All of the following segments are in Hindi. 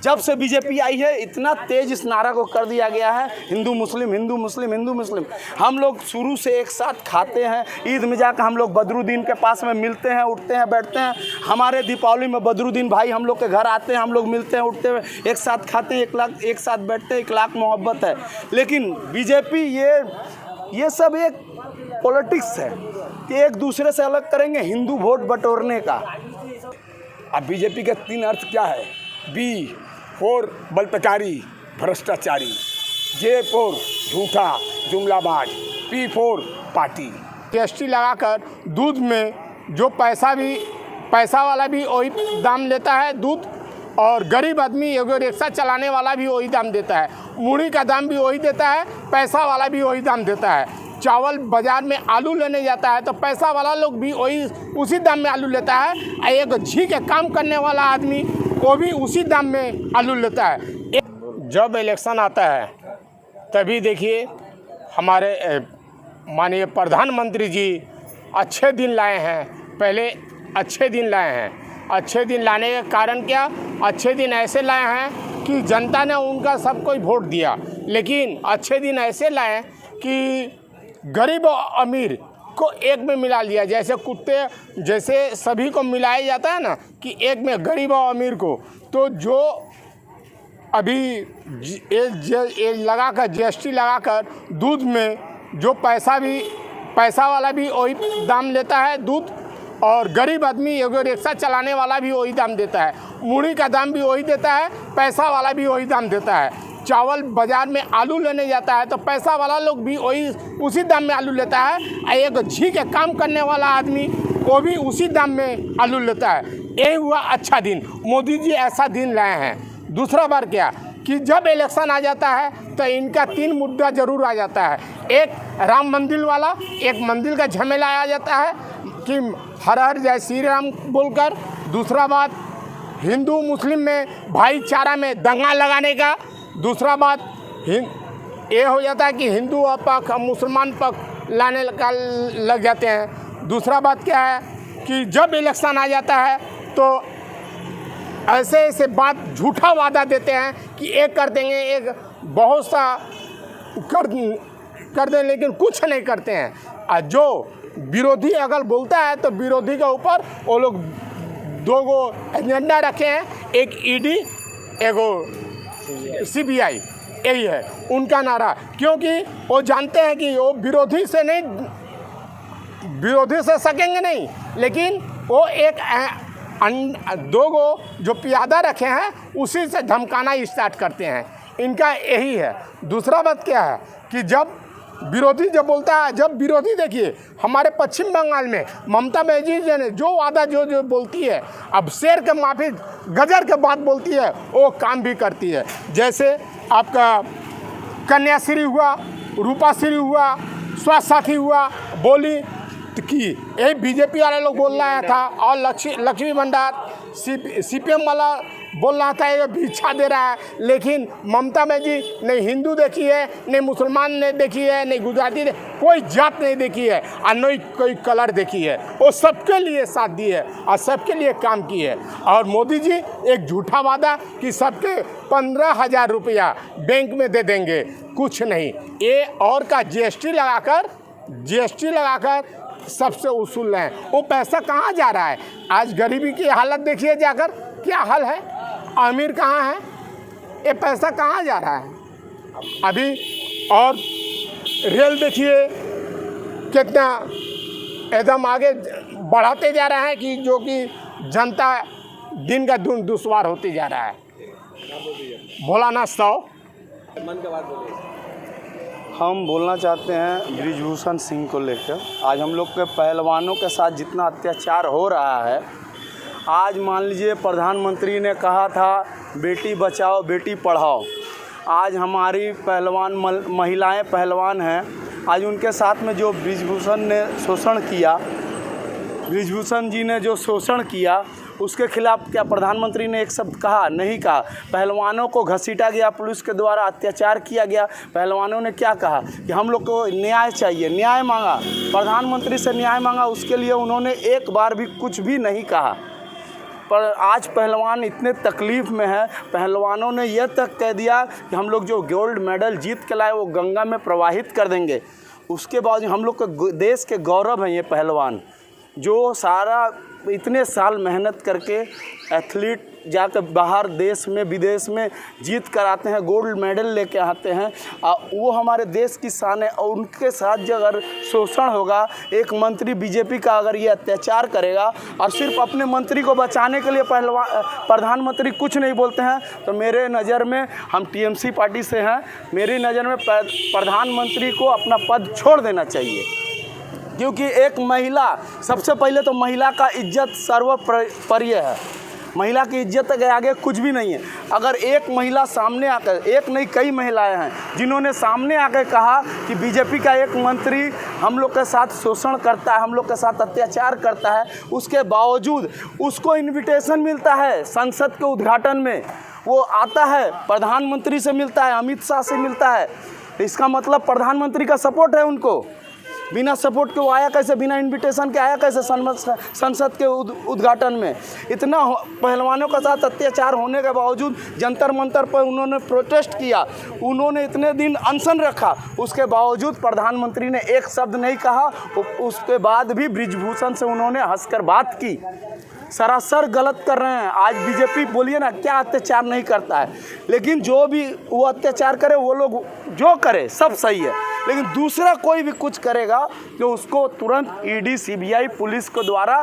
जब से बीजेपी आई है इतना तेज इस नारा को कर दिया गया है, हिंदू मुस्लिम हिंदू मुस्लिम हिंदू मुस्लिम। हम लोग शुरू से एक साथ खाते हैं, ईद में जाकर हम लोग बदरुद्दीन के पास में मिलते हैं, उठते हैं, बैठते हैं। हमारे दीपावली में बदरुद्दीन भाई हम लोग के घर आते हैं, हम लोग मिलते हैं, उठते हैं, एक साथ खाते हैं, एक साथ बैठते हैं, 1 लाख मोहब्बत है। लेकिन बीजेपी ये सब एक पॉलिटिक्स है कि एक दूसरे से अलग करेंगे, हिंदू वोट बटोरने का। अब बीजेपी के 3 अर्थ क्या है? बी फॉर बलप्रचारी भ्रष्टाचारी, जे फॉर झूठा जुमलाबाज, पी फॉर पार्टी। जीएसटी लगाकर दूध में जो पैसा वाला भी वही दाम लेता है दूध, और गरीब आदमी एगो रिक्शा चलाने वाला भी वही दाम देता है, मूढ़ी का दाम भी वही देता है, पैसा वाला भी वही दाम देता है। चावल बाज़ार में आलू लेने जाता है तो पैसा वाला लोग भी वही उसी दाम में आलू लेता है, एक झी के काम करने वाला आदमी वो भी उसी दाम में आलू लेता है। जब इलेक्शन आता है तभी देखिए हमारे माननीय प्रधानमंत्री जी अच्छे दिन लाए हैं, पहले अच्छे दिन लाए हैं। अच्छे दिन लाने के कारण क्या, अच्छे दिन ऐसे लाए हैं कि जनता ने उनका सब कोई वोट दिया, लेकिन अच्छे दिन ऐसे लाए कि गरीब और अमीर को एक में मिला लिया, जैसे कुत्ते जैसे सभी को मिलाया जाता है ना कि एक में गरीब और अमीर को। तो जो अभी ये लगाकर जीएसटी लगाकर दूध में जो पैसा वाला भी वही दाम लेता है दूध, और गरीब आदमी एगो रिक्शा चलाने वाला भी वही दाम देता है, मूढ़ी का दाम भी वही देता है, पैसा वाला भी वही दाम देता है। चावल बाज़ार में आलू लेने जाता है तो पैसा वाला लोग भी वही उसी दाम में आलू लेता है, एक झी के काम करने वाला आदमी वो भी उसी दाम में आलू लेता है। यही हुआ अच्छा दिन, मोदी जी ऐसा दिन लाए हैं। दूसरा बार क्या कि जब इलेक्शन आ जाता है तो इनका 3 मुद्दा ज़रूर आ जाता है। एक राम मंदिर वाला, एक मंदिर का झमेला आ जाता है कि हर हर जय श्री राम बोलकर। दूसरा बात हिंदू मुस्लिम में भाईचारा में दंगा लगाने का। दूसरा बात ये हो जाता है कि हिंदू पक्ष मुसलमान पक्ष लाने का लग जाते हैं। दूसरा बात क्या है कि जब इलेक्शन आ जाता है तो ऐसे बात झूठा वादा देते हैं कि एक कर देंगे, एक बहुत सा कर दें, लेकिन कुछ नहीं करते हैं। और जो विरोधी अगर बोलता है तो विरोधी के ऊपर वो लोग 2 एजेंडा रखे हैं, एक ईडी एगो सीबीआई, यही है उनका नारा। क्योंकि वो जानते हैं कि वो विरोधी से सकेंगे नहीं, लेकिन वो एक 2 जो प्यादा रखे हैं उसी से धमकाना स्टार्ट करते हैं, इनका यही है। दूसरा बात क्या है कि जब विरोधी जब बोलता है, जब विरोधी देखिए हमारे पश्चिम बंगाल में ममता बनर्जी जी ने जो वादा जो बोलती है, अब शेर के माफी गजर के बात बोलती है, वो काम भी करती है। जैसे आपका कन्याश्री हुआ, रूपाश्री हुआ, स्वास्थ्य साथी हुआ, बोली कि यही बीजेपी वाले लोग बोल रहा था, और लक्ष्मी भंडार सीपीएम वाला बोल रहा था ये भिक्षा दे रहा है, लेकिन ममता बनर्जी नहीं हिंदू देखी है, नहीं मुसलमान ने देखी है, नहीं गुजराती ने, कोई जात नहीं देखी है, और नहीं कोई कलर देखी है। वो सबके लिए साथ दी है और सबके लिए काम की है। और मोदी जी एक झूठा वादा कि सबके 15,000 रुपया बैंक में दे देंगे, कुछ नहीं। ये और का जीएसटी लगाकर सबसे वसूल रहे हैं। वो पैसा कहाँ जा रहा है? आज गरीबी की हालत देखिए जाकर, क्या हाल है, अमीर कहाँ है, ये पैसा कहाँ जा रहा है अभी। और रेल देखिए कितना एकदम आगे बढ़ाते जा रहे हैं कि जो कि जनता दिन का दिन दुश्वार होते जा रहा है। भोलानाथ साव मन का बात बोलिए। हम बोलना चाहते हैं बृजभूषण सिंह को लेकर। आज हम लोग के पहलवानों के साथ जितना अत्याचार हो रहा है, आज मान लीजिए प्रधानमंत्री ने कहा था बेटी बचाओ बेटी पढ़ाओ, आज हमारी पहलवान महिलाएं पहलवान हैं, आज उनके साथ में जो बृजभूषण जी ने जो शोषण किया उसके खिलाफ क्या प्रधानमंत्री ने एक शब्द कहा? नहीं कहा। पहलवानों को घसीटा गया, पुलिस के द्वारा अत्याचार किया गया। पहलवानों ने क्या कहा कि हम लोग को न्याय चाहिए, न्याय मांगा, प्रधानमंत्री से न्याय मांगा, उसके लिए उन्होंने एक बार भी कुछ भी नहीं कहा। पर आज पहलवान इतने तकलीफ़ में है, पहलवानों ने यह तक कह दिया कि हम लोग जो गोल्ड मेडल जीत के लाए वो गंगा में प्रवाहित कर देंगे। उसके बाद हम लोग के देश के गौरव हैं ये पहलवान, जो सारा इतने साल मेहनत करके एथलीट जाकर बाहर देश में विदेश में जीत कर आते हैं, गोल्ड मेडल लेके आते हैं। वो हमारे देश की शान है। और उनके साथ जो अगर शोषण होगा, एक मंत्री बीजेपी का अगर ये अत्याचार करेगा और सिर्फ अपने मंत्री को बचाने के लिए प्रधानमंत्री कुछ नहीं बोलते हैं, तो मेरे नज़र में, हम टीएमसी पार्टी से हैं, मेरी नज़र में प्रधानमंत्री को अपना पद छोड़ देना चाहिए। क्योंकि एक महिला, सबसे पहले तो महिला का इज्जत सर्वोपरि है। महिला की इज्जत के आगे कुछ भी नहीं है। अगर एक महिला सामने आकर, एक नहीं कई महिलाएं हैं जिन्होंने सामने आकर कहा कि बीजेपी का एक मंत्री हम लोग के साथ शोषण करता है, हम लोग के साथ अत्याचार करता है, उसके बावजूद उसको इन्विटेशन मिलता है संसद के उद्घाटन में, वो आता है, प्रधानमंत्री से मिलता है, अमित शाह से मिलता है, इसका मतलब प्रधानमंत्री का सपोर्ट है उनको। बिना सपोर्ट के वो आया कैसे, बिना इनविटेशन के आया कैसे संसद के उद्घाटन में। इतना पहलवानों के साथ अत्याचार होने के बावजूद जंतर मंतर पर उन्होंने प्रोटेस्ट किया, उन्होंने इतने दिन अनशन रखा, उसके बावजूद प्रधानमंत्री ने एक शब्द नहीं कहा। उसके बाद भी ब्रिजभूषण से उन्होंने हंसकर बात की। सरासर गलत कर रहे हैं। आज बीजेपी बोलिए ना क्या अत्याचार नहीं करता है, लेकिन जो भी वो अत्याचार करे, वो लोग जो करे सब सही है, लेकिन दूसरा कोई भी कुछ करेगा तो उसको तुरंत ईडी सीबीआई पुलिस के द्वारा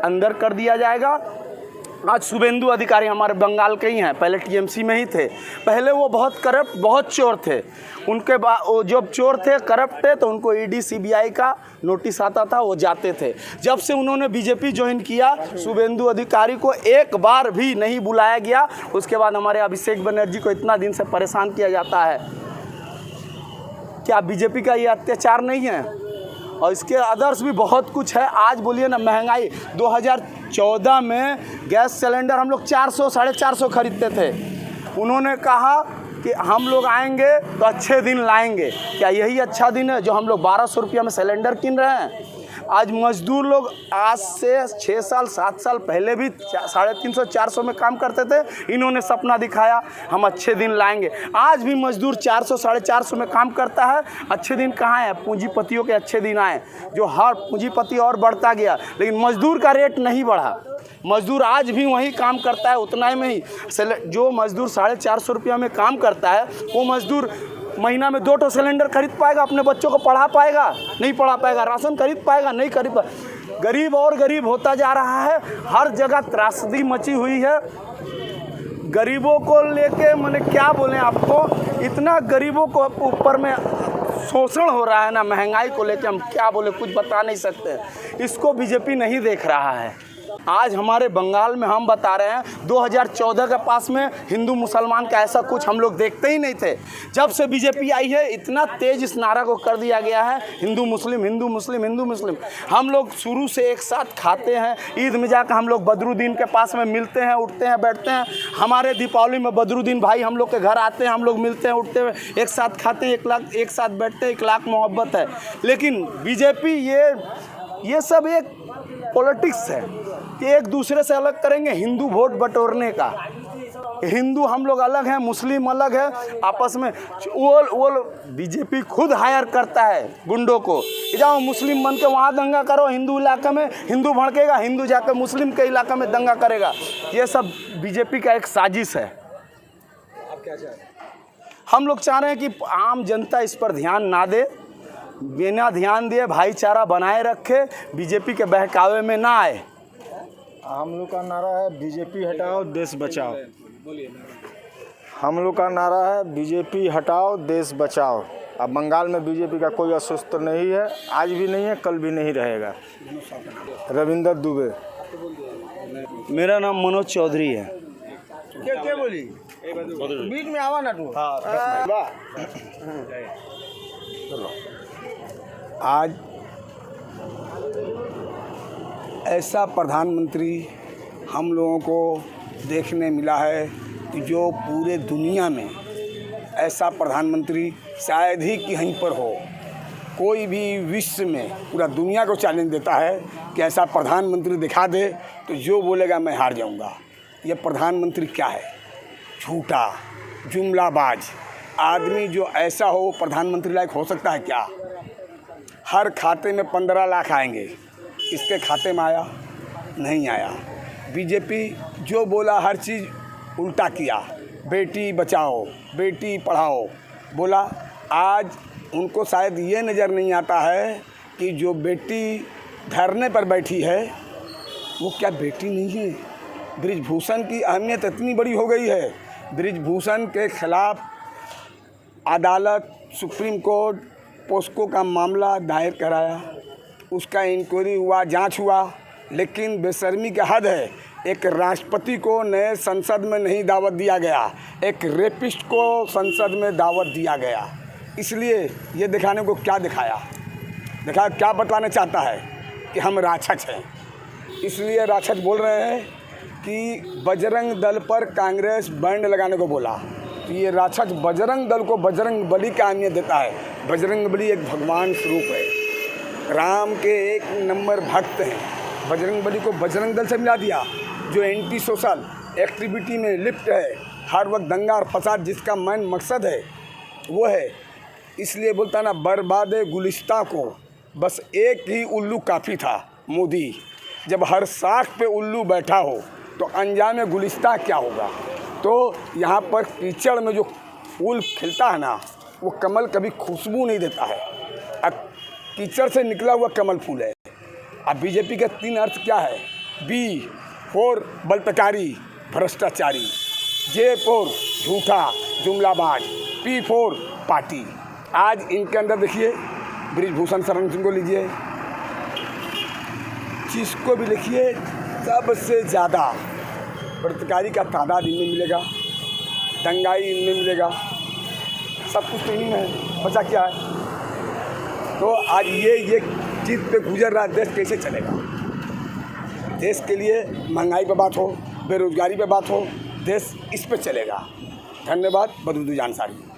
अंदर कर दिया जाएगा। आज शुभेंदु अधिकारी हमारे बंगाल के ही हैं, पहले टीएमसी में ही थे। पहले वो बहुत करप्ट, बहुत चोर थे। उनके बाद वो जब चोर थे, करप्ट थे, तो उनको ईडी सीबीआई का नोटिस आता था, वो जाते थे। जब से उन्होंने बीजेपी ज्वाइन किया, शुभेंदु अधिकारी को एक बार भी नहीं बुलाया गया। उसके बाद हमारे अभिषेक बनर्जी को इतना दिन से परेशान किया जाता है। क्या बीजेपी का ये अत्याचार नहीं है? और इसके अदर्स भी बहुत कुछ है। आज बोलिए ना, महंगाई 2014 में गैस सिलेंडर हम लोग 400 साढ़े 400 खरीदते थे। उन्होंने कहा कि हम लोग आएंगे तो अच्छे दिन लाएंगे। क्या यही अच्छा दिन है जो हम लोग 1200 रुपया में सिलेंडर किन रहे हैं? आज मज़दूर लोग आज से 6 साल 7 साल पहले भी 350 400 में काम करते थे। इन्होंने सपना दिखाया हम अच्छे दिन लाएंगे। आज भी मज़दूर 400 साढ़े 400 में काम करता है। अच्छे दिन कहाँ है? पूंजीपतियों के अच्छे दिन आए, जो हर पूंजीपति और बढ़ता गया, लेकिन मज़दूर का रेट नहीं बढ़ा। मज़दूर आज भी वही काम करता है, उतना ही में ही। जो मज़दूर 450 रुपया में काम करता है, वो मज़दूर महीना में 2 सिलेंडर खरीद पाएगा? अपने बच्चों को पढ़ा पाएगा? नहीं पढ़ा पाएगा। राशन खरीद पाएगा? नहीं खरीद पाएगा। गरीब और गरीब होता जा रहा है। हर जगह त्रासदी मची हुई है गरीबों को लेके। मैंने क्या बोलें आपको, इतना गरीबों को ऊपर में शोषण हो रहा है ना, महंगाई को लेके हम क्या बोले, कुछ बता नहीं सकते। इसको बीजेपी नहीं देख रहा है। आज हमारे बंगाल में हम बता रहे हैं 2014 के पास में हिंदू मुसलमान का ऐसा कुछ हम लोग देखते ही नहीं थे। जब से बीजेपी आई है, इतना तेज इस नारा को कर दिया गया है, हिंदू मुस्लिम हिंदू मुस्लिम हिंदू मुस्लिम। हम लोग शुरू से एक साथ खाते हैं। ईद में जाकर हम लोग बदरुद्दीन के पास में मिलते हैं, उठते हैं, बैठते हैं। हमारे दीपावली में बदरुद्दीन भाई हम लोग के घर आते हैं, हम लोग मिलते हैं, उठते हैं, एक साथ खाते हैं, 1 लाख एक साथ बैठते हैं, 1 लाख मोहब्बत है। लेकिन बीजेपी ये सब एक पॉलिटिक्स है कि एक दूसरे से अलग करेंगे, हिंदू वोट बटोरने का। हिंदू हम लोग अलग हैं, मुस्लिम अलग है, आपस में वो बीजेपी खुद हायर करता है गुंडों को, जाओ मुस्लिम बन के वहाँ दंगा करो, हिंदू इलाके में हिंदू भड़केगा, हिंदू जाकर मुस्लिम के इलाके में दंगा करेगा। ये सब बीजेपी का एक साजिश है। आप क्या चाह रहे हैं? हम लोग चाह रहे हैं कि आम जनता इस पर ध्यान ना दे, बिना ध्यान दिए भाईचारा बनाए रखे, बीजेपी के बहकावे में ना आए। हम लोग का नारा है बीजेपी हटाओ देश बचाओ। हम लोग का नारा है बीजेपी हटाओ देश बचाओ। अब बंगाल में बीजेपी का कोई अस्तित्व नहीं है, आज भी नहीं है, कल भी नहीं रहेगा। रविंदर दुबे। मेरा नाम मनोज चौधरी है। क्या बोली बीच में आवा ना तू। आज ऐसा प्रधानमंत्री हम लोगों को देखने मिला है कि जो पूरे दुनिया में ऐसा प्रधानमंत्री शायद ही कहीं पर हो। कोई भी विश्व में पूरा दुनिया को चैलेंज देता है कि ऐसा प्रधानमंत्री दिखा दे तो जो बोलेगा मैं हार जाऊंगा। ये प्रधानमंत्री क्या है? झूठा, जुमलाबाज आदमी। जो ऐसा हो प्रधानमंत्री लायक हो सकता है क्या? हर खाते में 15 लाख आएंगे, इसके खाते में आया? नहीं आया। बीजेपी जो बोला हर चीज़ उल्टा किया। बेटी बचाओ, बेटी पढ़ाओ बोला। आज उनको शायद ये नज़र नहीं आता है कि जो बेटी धरने पर बैठी है वो क्या बेटी नहीं है? बृजभूषण की अहमियत इतनी बड़ी हो गई है, बृजभूषण के खिलाफ अदालत, सुप्रीम कोर्ट, पोस्को का मामला दायर कराया, उसका इंक्वायरी हुआ, जांच हुआ, लेकिन बेशर्मी का हद है। एक राष्ट्रपति को नए संसद में नहीं दावत दिया गया, एक रेपिस्ट को संसद में दावत दिया गया। इसलिए ये दिखाने को क्या दिखाया? क्या बतलाना चाहता है कि हम राक्षस हैं। इसलिए राक्षस बोल रहे हैं कि बजरंग दल पर कांग्रेस बैंड लगाने को बोला। तो ये राक्षस बजरंग दल को बजरंग बली का अहमियत देता है। बजरंग बली एक भगवान स्वरूप है, राम के एक नंबर भक्त हैं। बजरंग बली को बजरंग दल से मिला दिया, जो एंटी सोशल एक्टिविटी में लिप्त है, हर वक्त दंगा और फसाद जिसका मेन मकसद है वो है। इसलिए बोलता ना, बर्बाद गुलिस्तां को बस एक ही उल्लू काफ़ी था, मोदी। जब हर साख पे उल्लू बैठा हो तो अंजाम गुलिस्तां क्या होगा? तो यहाँ पर कीचड़ में जो फूल खिलता है ना, वो कमल कभी खुशबू नहीं देता है। अब कीचड़ से निकला हुआ कमल फूल है। अब बीजेपी के 3 अर्थ क्या है? बी फोर बलात्कारी भ्रष्टाचारी, जे फोर झूठा जुमलाबाज, पी फोर पार्टी। आज इनके अंदर देखिए, बृजभूषण शरण सिंह को लीजिए, जिसको भी लिखिए, सबसे ज़्यादा बलात्कारी का तादाद इनमें मिलेगा, दंगाई इनमें मिलेगा, सब कुछ तो इन्हीं में है। बचा क्या है? तो आज ये चीज़ पे गुजर रहा देश, कैसे चलेगा? देश के लिए महंगाई पे बात हो, बेरोजगारी पे बात हो, देश इस पे चलेगा। धन्यवाद। बदरुद्दीन अंसारी।